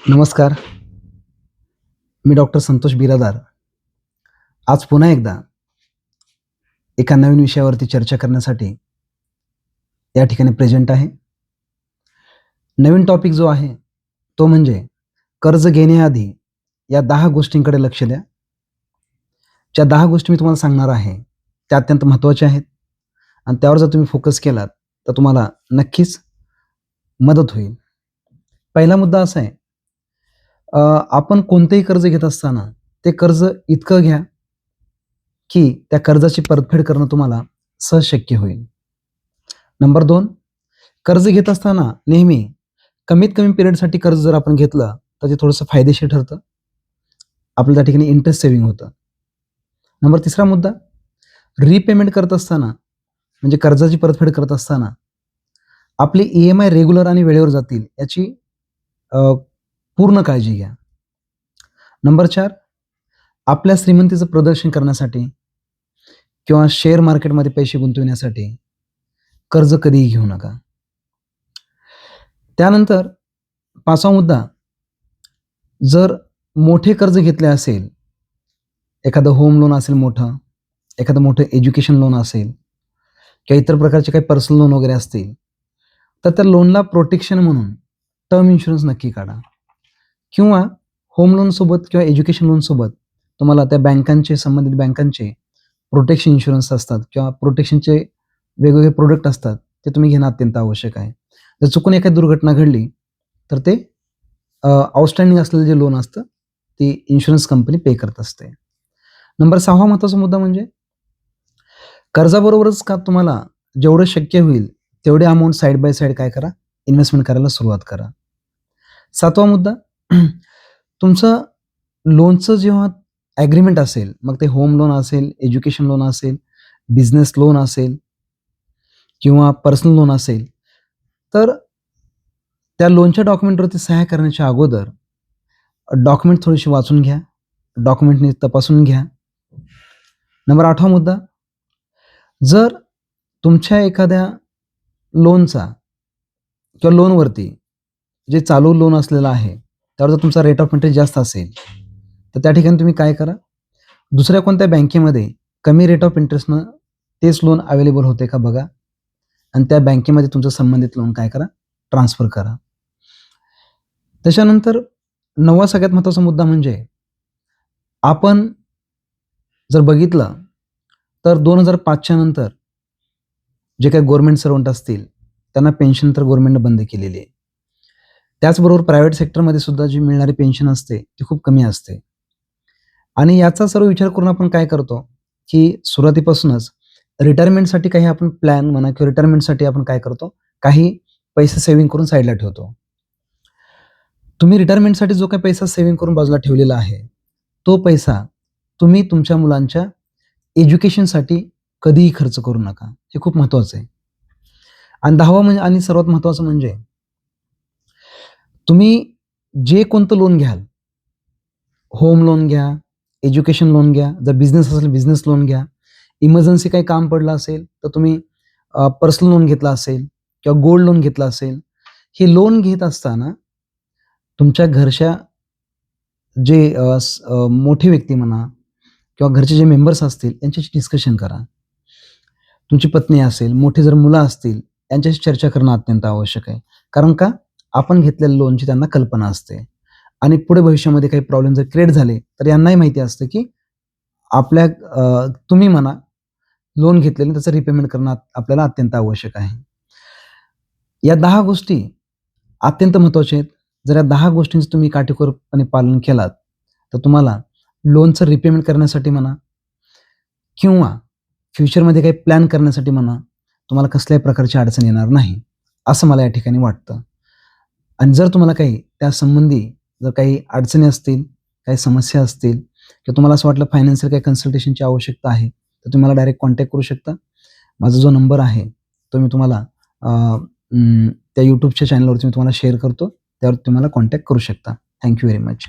नमस्कार. मी डॉक्टर संतोष बिरादार. आज पुन्हा एकदा एका नवीन विषयावरती चर्चा करण्यासाठी या ठिकाणी प्रेझेंट आहे. नवीन टॉपिक जो आहे, तो म्हणजे कर्ज घेण्याआधी या 10 गोष्टींकडे लक्ष द्या. ज्या 10 गोष्टी मी तुम्हाला सांगणार आहे, त्या अत्यंत महत्त्वाच्या आहेत आणि त्यावर जर तुम्ही फोकस केलात, तर तुम्हाला नक्कीच मदत होईल. पहिला मुद्दा असा आहे, आपण कोणतेही कर्ज घेत असताना ते कर्ज इतकं घ्या, की त्या कर्जाची परतफेड करणं तुम्हाला सहज शक्य होईल. नंबर 2, कर्ज घेत असताना नेहमी कमीत कमी पिरियडसाठी कर्ज जर आपण घेतलं, तर ते थोडंसं फायदेशीर ठरतं. आपल्याला त्या ठिकाणी इंटरेस्ट सेव्हिंग होतं. नंबर 3रा मुद्दा, रिपेमेंट करत असताना म्हणजे कर्जाची परतफेड करत असताना आपली ई-एम-आय रेग्युलर आणि वेळेवर जातील याची अ, पूर्ण काळजी घ्या. नंबर 4, आपल्या श्रीमंतीचं प्रदर्शन करण्यासाठी किंवा शेअर मार्केटमध्ये पैसे गुंतवण्यासाठी कर्ज कधीही घेऊ नका. त्यानंतर 5वा मुद्दा, जर मोठे कर्ज घेतले असेल, एखादं होम लोन असेल मोठं, एखादं मोठं एज्युकेशन लोन असेल किंवा इतर प्रकारचे काही पर्सनल लोन वगैरे असतील, तर त्या लोनला प्रोटेक्शन म्हणून टर्म इन्शुरन्स नक्की काढा किंवा होम लोनसोबत किंवा एज्युकेशन लोनसोबत तुम्हाला त्या संबंधित बँकांचे प्रोटेक्शन इन्शुरन्स असतात किंवा प्रोटेक्शनचे वेगवेगळे प्रोडक्ट असतात, ते तुम्ही घेणं अत्यंत आवश्यक आहे. जर चुकून एखादी दुर्घटना घडली, तर ते आउटस्टँडिंग असलेलं जे लोन असतं, ती इन्शुरन्स कंपनी पे करत असते. नंबर 6वा महत्त्वाचा मुद्दा म्हणजे कर्जाबरोबरच का तुम्हाला जेवढं शक्य होईल, तेवढे अमाउंट साइड बाय साइड काय करा, इन्व्हेस्टमेंट करायला सुरुवात करा. 7वा मुद्दा, तुमचं लोनचं जेव्हा ॲग्रीमेंट असेल, मग ते होम लोन असेल, एज्युकेशन लोन असेल, बिझनेस लोन असेल किंवा पर्सनल लोन असेल, तर त्या लोनच्या डॉक्युमेंटवरती सह्या करण्याच्या अगोदर डॉक्युमेंट थोडीशी वाचून घ्या. डॉक्युमेंटनी तपासून घ्या. नंबर 8वा मुद्दा, जर तुमच्या एखाद्या लोनचा किंवा लोनवरती जे चालू लोन असलेलं आहे, त्यावर जर तुमचा रेट ऑफ इंटरेस्ट जास्त असेल, तर त्या ठिकाणी तुम्ही काय करा, दुसऱ्या कोणत्या बँकेमध्ये कमी रेट ऑफ इंटरेस्टनं तेच लोन अवेलेबल होते का बघा आणि त्या बँकेमध्ये तुमचं संबंधित लोन काय करा, ट्रान्सफर करा. त्याच्यानंतर 9वा सगळ्यात महत्त्वाचा मुद्दा म्हणजे आपण जर बघितलं, तर 2005च्या नंतर जे काही गव्हर्नमेंट सर्व्हंट असतील, त्यांना पेन्शन तर गव्हर्नमेंटनं बंद केलेली आहे. त्याचबरोबर प्रायव्हेट सेक्टरमध्ये सुद्धा जी मिळणारी पेन्शन असते, ती खूप कमी असते. आणि याचा सर्व विचार करून आपण काय करतो, की सुरुवातीपासूनच रिटायरमेंटसाठी काही आपण प्लॅन म्हणा किंवा रिटायरमेंटसाठी आपण काय करतो, काही पैसे सेव्हिंग करून साईडला ठेवतो. तुम्ही रिटायरमेंटसाठी जो काही पैसा सेव्हिंग करून बाजूला ठेवलेला आहे, तो पैसा तुम्ही तुमच्या मुलांच्या एज्युकेशनसाठी कधीही खर्च करू नका. हे खूप महत्त्वाचं आहे. आणि 10वा म्हणजे आणि सर्वात महत्त्वाचं म्हणजे तुम्ही जे कोणतं लोन घ्याल, होम लोन घ्या, एज्युकेशन लोन घ्या, जर बिझनेस असेल बिझनेस लोन घ्या, इमर्जन्सी काही काम पडलं असेल, तर तुम्ही पर्सनल लोन घेतला असेल किंवा गोल्ड लोन घेतला असेल, हे लोन घेत असताना तुमच्या घरच्या जे मोठे व्यक्ती म्हणा किंवा घरचे जे मेंबर्स असतील, यांच्याशी डिस्कशन करा. तुमची पत्नी असेल, मोठी जर मुलं असतील, यांच्याशी चर्चा करणं अत्यंत आवश्यक आहे. कारण का? आपण घेतलेल्या लोनची त्यांना कल्पना असते आणि पुढे भविष्यामध्ये काही प्रॉब्लेम जर क्रिएट झाले, तर यांनाही माहिती असतं, की तुम्ही म्हणा, लोन घेतलेलं त्याचं रिपेमेंट करणं आपल्याला अत्यंत आवश्यक आहे. या 10 गोष्टी अत्यंत महत्त्वाच्या आहेत. जर या 10 गोष्टींचं तुम्ही काटेकोरपणे पालन केलात, तर तुम्हाला लोनचं रिपेमेंट करण्यासाठी म्हणा किंवा फ्युचरमध्ये काही प्लॅन करण्यासाठी म्हणा, तुम्हाला कसल्याही प्रकारची अडचण येणार नाही, असं मला या ठिकाणी वाटतं. आणि जर तुम्हाला काही त्यासंबंधी जर काही अडचणी असतील, काही समस्या असतील किंवा तुम्हाला असं वाटलं फायनान्शियल काही कन्सल्टेशनची आवश्यकता आहे, तर तुम्ही मला डायरेक्ट कॉन्टॅक्ट करू शकता. माझा जो नंबर आहे, तो मी तुम्हाला त्या YouTubeच्या चॅनलवरती मी तुम्हाला शेअर करतो. त्यावर तुम्ही मला कॉन्टॅक्ट करू शकता. Thank you very much.